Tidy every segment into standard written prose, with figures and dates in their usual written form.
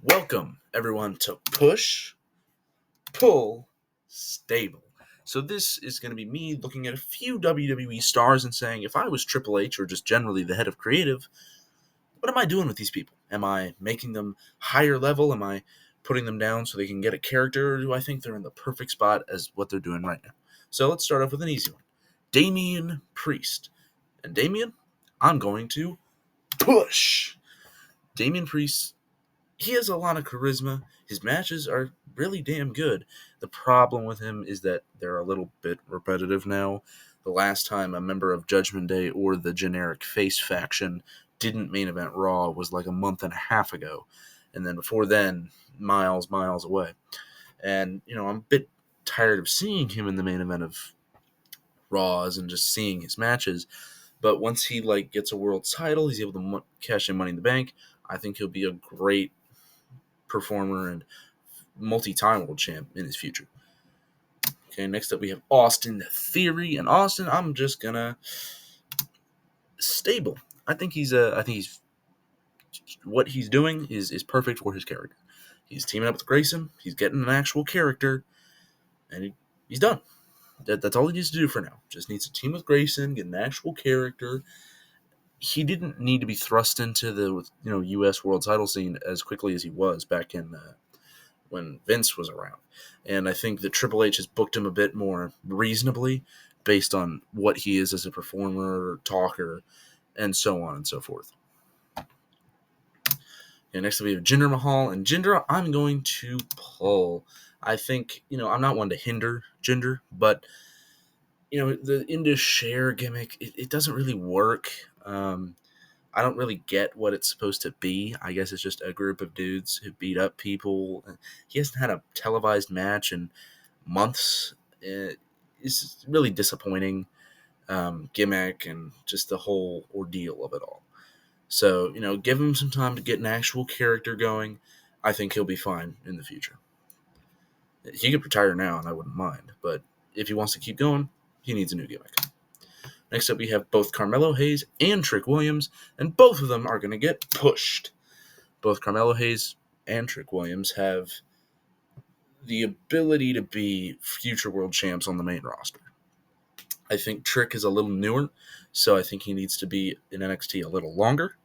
Welcome, everyone, to Push, Pull, Stable. So this is going to be me looking at a few WWE stars and saying, if I was Triple H or just generally the head of creative, what am I doing with these people? Am I making them higher level? Am I putting them down so they can get a character? Or do I think they're in the perfect spot as what they're doing right now? So let's start off with an easy one. Damian Priest. And Damian, I'm going to push. Damian Priest, he has a lot of charisma. His matches are really damn good. The problem with him is that they're a little bit repetitive now. The last time a member of Judgment Day or the generic face faction didn't main event Raw was like a month and a half ago. And then before then, miles away. And, I'm a bit tired of seeing him in the main event of Raws and just seeing his matches. But once he gets a world title, he's able to cash in Money in the Bank. I think he'll be a great performer and multi-time world champ in his future. Okay, next up we have Austin Theory, and Austin, I'm just gonna stable. I think he's what he's doing is perfect for his character. He's teaming up with Grayson. He's getting an actual character, and he's done. That's all he needs to do for now. Just needs to team with Grayson, get an actual character. He didn't need to be thrust into the U.S. world title scene as quickly as he was back in when Vince was around. And I think that Triple H has booked him a bit more reasonably based on what he is as a performer, talker, and so on and so forth. And next up we have Jinder Mahal. And Jinder, I'm going to pull. I think, I'm not one to hinder Jinder, but, the Indus share gimmick, it doesn't really work. I don't really get what it's supposed to be. I guess it's just a group of dudes who beat up people. He hasn't had a televised match in months. It's really disappointing gimmick and just the whole ordeal of it all. So, give him some time to get an actual character going. I think he'll be fine in the future. He could retire now, and I wouldn't mind. But if he wants to keep going, he needs a new gimmick. Next up, we have both Carmelo Hayes and Trick Williams, and both of them are going to get pushed. Both Carmelo Hayes and Trick Williams have the ability to be future world champs on the main roster. I think Trick is a little newer, so I think he needs to be in NXT a little longer,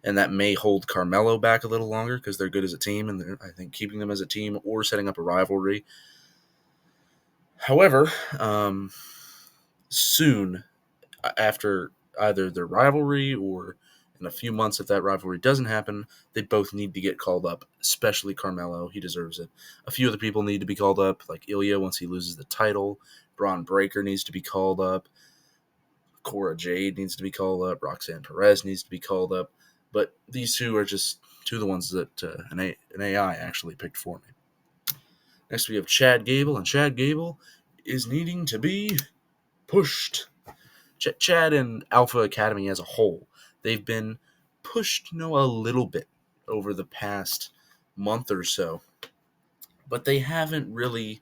and that may hold Carmelo back a little longer because they're good as a team, and I think keeping them as a team or setting up a rivalry. However, soon after either their rivalry or in a few months, if that rivalry doesn't happen, they both need to get called up, especially Carmelo. He deserves it. A few other people need to be called up, like Ilya once he loses the title. Braun Breaker needs to be called up. Cora Jade needs to be called up. Roxanne Perez needs to be called up. But these two are just two of the ones that an AI actually picked for me. Next, we have Chad Gable, and Chad Gable is needing to be pushed. Chad and Alpha Academy as a whole, they've been pushed, a little bit over the past month or so, but they haven't really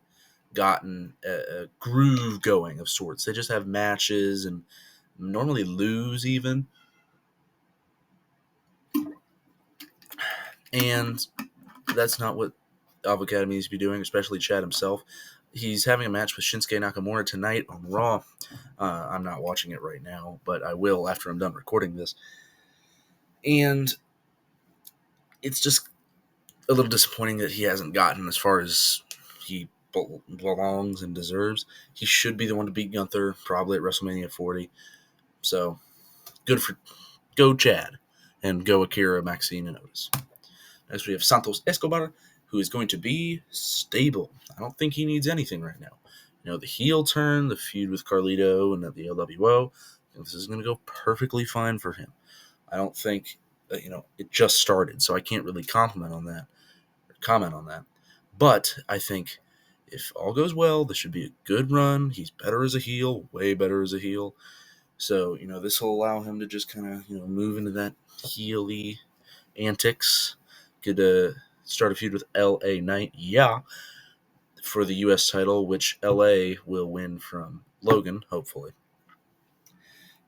gotten a groove going of sorts. They just have matches and normally lose even. And that's not what Alpha Academy needs to be doing, especially Chad himself. He's having a match with Shinsuke Nakamura tonight on Raw. I'm not watching it right now, but I will after I'm done recording this. And it's just a little disappointing that he hasn't gotten as far as he belongs and deserves. He should be the one to beat Gunther, probably at WrestleMania 40. So, go Chad, and go Akira, Maxine, and Otis. Next we have Santos Escobar, who is going to be stable. I don't think he needs anything right now. The heel turn, the feud with Carlito and the LWO, this is going to go perfectly fine for him. I don't think, it just started, so I can't really comment on that. But I think if all goes well, this should be a good run. He's better as a heel, way better as a heel. So, this will allow him to just kind of, move into that heel-y antics. Could start a feud with LA Knight, for the U.S. title, which LA will win from Logan, hopefully.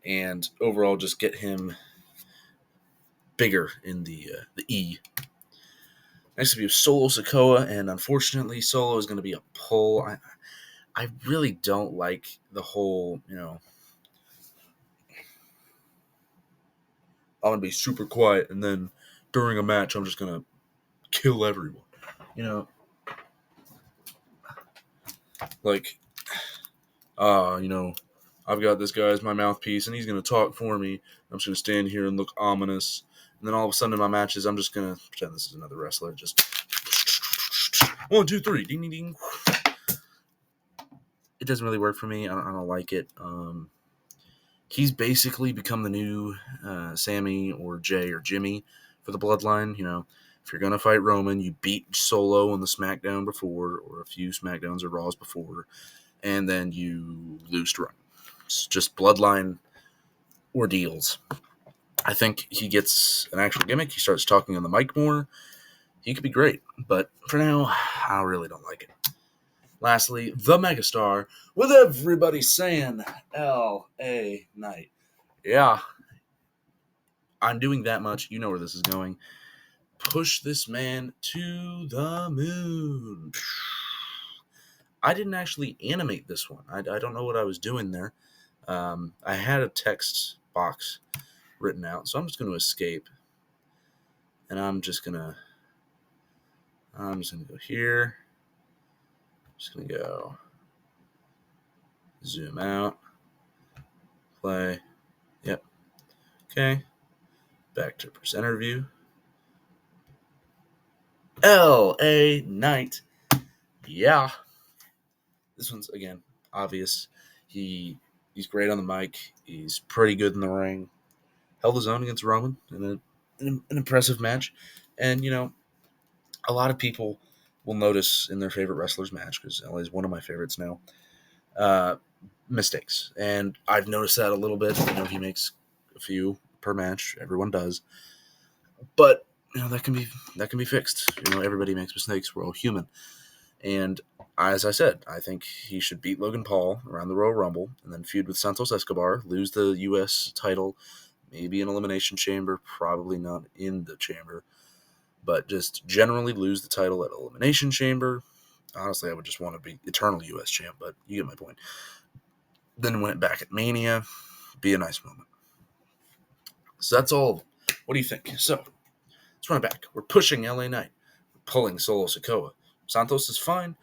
And overall, just get him bigger in the E. Next to be Solo Sikoa, and unfortunately, Solo is going to be a pull. I really don't like the whole, I'm going to be super quiet, and then during a match, I'm just going to kill everyone. You know, like, I've got this guy as my mouthpiece, and he's going to talk for me. I'm just going to stand here and look ominous. And then all of a sudden in my matches, I'm just going to pretend this is another wrestler. Just 1, 2, 3, ding, ding, ding. It doesn't really work for me. I don't like it. He's basically become the new Sammy or Jay or Jimmy for the Bloodline. If you're going to fight Roman, you beat Solo on the SmackDown before, or a few SmackDowns or Raws before, and then you lose to Roman. It's just Bloodline ordeals. I think he gets an actual gimmick. He starts talking on the mic more. He could be great, but for now, I really don't like it. Lastly, the Megastar, with everybody saying L.A. Knight. Yeah, I'm doing that much. You know where this is going. Push this man to the moon. I didn't actually animate this one. I don't know what I was doing there. I had a text box written out, so I'm just going to escape. And I'm just going to go here. I'm just going to go zoom out. Play. Yep. Okay. Back to presenter view. L.A. Knight. Yeah. This one's, again, obvious. He's great on the mic. He's pretty good in the ring. Held his own against Roman in an impressive match. And, a lot of people will notice in their favorite wrestler's match, because LA is one of my favorites now, mistakes. And I've noticed that a little bit. He makes a few per match. Everyone does. But, that can be fixed. Everybody makes mistakes. We're all human. And as I said, I think he should beat Logan Paul around the Royal Rumble and then feud with Santos Escobar, lose the U.S. title, maybe an Elimination Chamber, probably not in the Chamber, but just generally lose the title at Elimination Chamber. Honestly, I would just want to be eternal U.S. champ, but you get my point. Then win it back at Mania. Be a nice moment. So that's all. What do you think? So, let's run it back. We're pushing LA Knight. We're pulling Solo Sikoa. Santos is fine.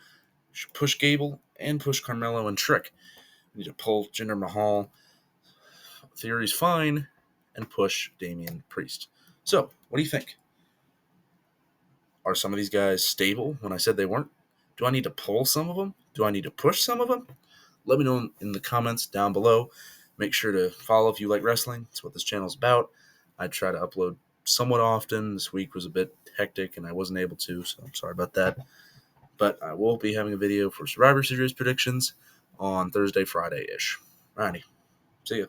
We should push Gable and push Carmelo and Trick. We need to pull Jinder Mahal. Theory's fine. And push Damian Priest. So, what do you think? Are some of these guys stable when I said they weren't? Do I need to pull some of them? Do I need to push some of them? Let me know in the comments down below. Make sure to follow if you like wrestling. That's what this channel's about. I try to upload somewhat often. This week was a bit hectic and I wasn't able to, so I'm sorry about that. But I will be having a video for Survivor Series predictions on Thursday, Friday-ish. Alrighty. See ya.